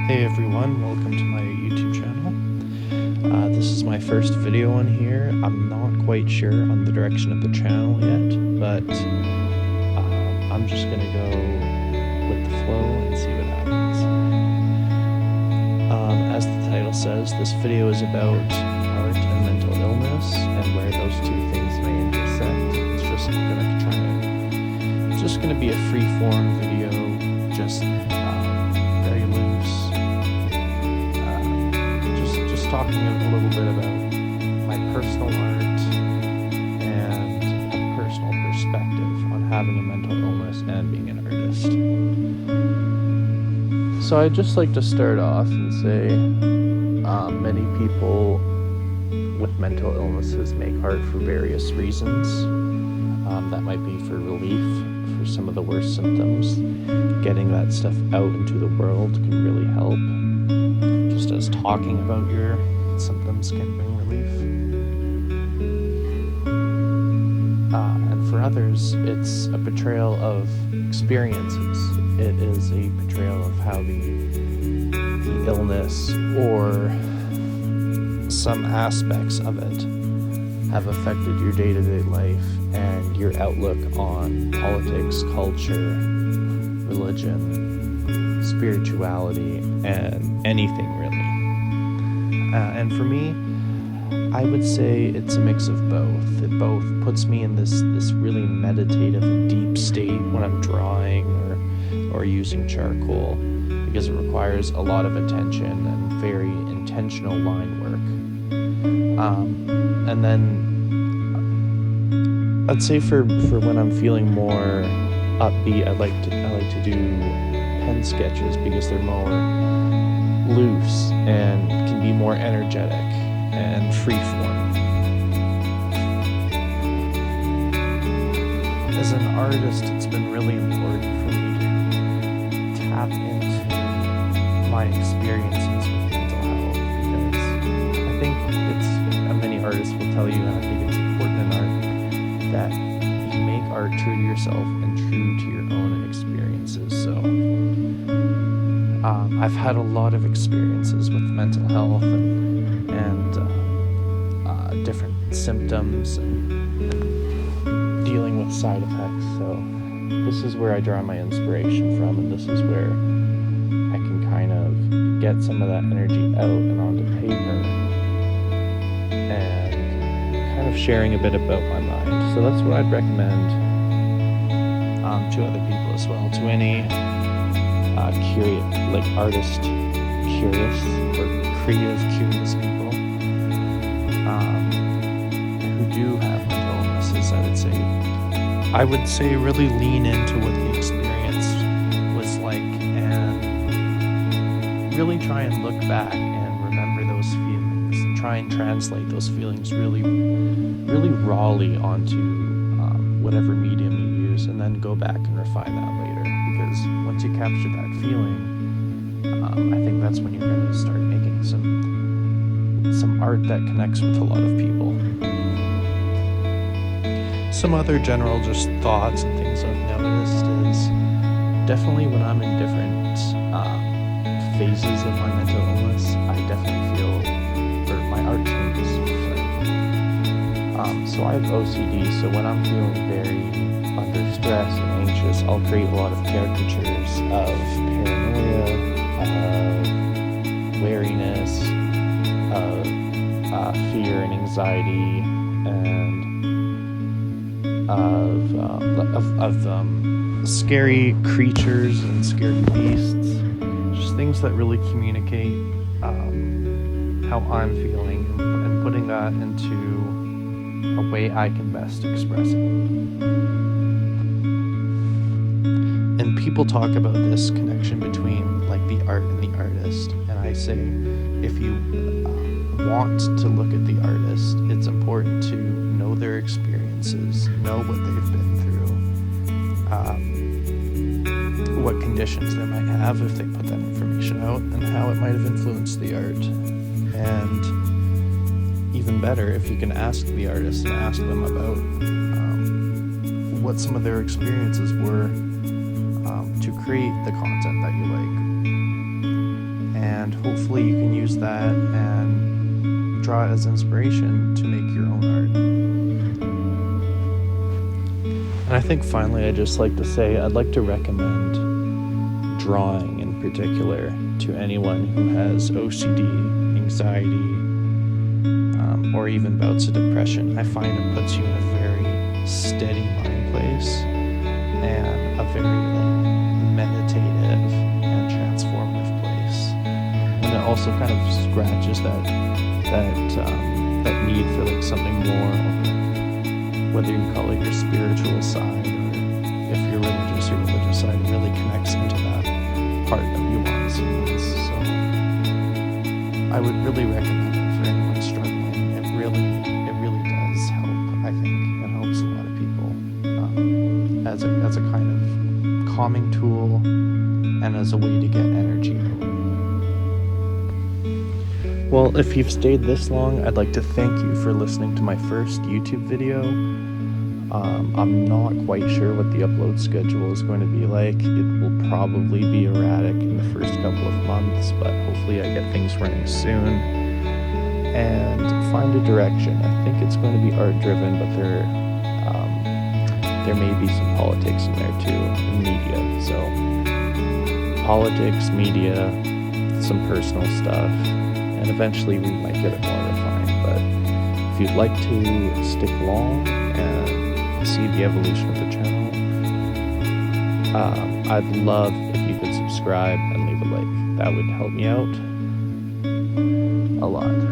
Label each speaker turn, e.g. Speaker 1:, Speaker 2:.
Speaker 1: Hey everyone, welcome to my YouTube channel. This is my first video on here. I'm not quite sure on the direction of the channel yet, but I'm just gonna go with the flow and see what happens. As the title says, this video is about art and mental illness and where those two things may intersect. It's just gonna be a free-form video, just very loose. Just talking a little bit about my personal art and a personal perspective on having a mental illness and being an artist. So I'd just like to start off and say many people with mental illnesses make art for various reasons. That might be for relief for some of the worst symptoms. Getting that stuff out into the world can really help. Just as talking about your symptoms can bring relief. And for others, it's a portrayal of experiences. It is a portrayal of how the illness or some aspects of it have affected your day-to-day life and your outlook on politics, culture, religion, spirituality, and anything really. And for me, I would say it's a mix of both. It both puts me in this really meditative and deep state when I'm drawing or using charcoal, because it requires a lot of attention and very intentional line work. And then I'd say for when I'm feeling more upbeat, I like to do pen sketches because they're more loose and can be more energetic and freeform. As an artist, it's been really important for me to tap into my experiences with mental health, because I think many artists will tell you, and I think it's important in art, that you make art true to yourself and true to your own experiences. So I've had a lot of experiences with mental health and different symptoms and dealing with side effects. So this is where I draw my inspiration from, and this is where I can kind of get some of that energy out and onto paper and kind of sharing a bit about my mind. So that's what I'd recommend to other people as well, to any artist curious or creative curious people who do have mental illnesses. I would say really lean into what the experience was like and really try and look back and remember those feelings and try and translate those feelings really rawly onto whatever medium you use, and then go back and refine that later, because once you capture that feeling, I think that's when you're going to start making some art that connects with a lot of people. Some other general just thoughts and things I've noticed is definitely when I'm in different phases of my mental illness, I definitely feel, or my art changes. So I have OCD, so when I'm feeling very under stress and anxious, I'll create a lot of caricatures of paranoia, of wariness, of fear and anxiety, and of scary creatures and scary beasts. Just things that really communicate how I'm feeling, and putting that into a way I can best express it. And people talk about this connection between like the art and the artist, and I say, if you want to look at the artist, it's important to know their experiences, know what they've been through, what conditions they might have if they put that information out, and how it might have influenced the art. And even better, if you can ask the artist and ask them about what some of their experiences were to create the content that you like. use that and draw it as inspiration to make your own art. And I think finally I'd just like to say I'd like to recommend drawing in particular to anyone who has OCD, anxiety, or even bouts of depression. I find it puts you in a very steady mind place and a very meditative and transformative place. And it also kind of scratches that need for something more, whether you call it your spiritual side or if you're religious, your religious side, it really connects into that part that you want to see. So I would really recommend it for anyone struggling. It really does help. I think it helps a lot of people as a kind of calming tool and as a way to get energy out. Well, if you've stayed this long, I'd like to thank you for listening to my first YouTube video. I'm not quite sure what the upload schedule is going to be like. It will probably be erratic in the first couple of months, but hopefully I get things running soon and find a direction. I think it's going to be art driven, but there may be some politics in there too, and media. So politics, media, some personal stuff, and eventually we might get it more refined. But if you'd like to stick along and see the evolution of the channel, I'd love if you could subscribe and leave a like. That would help me out a lot.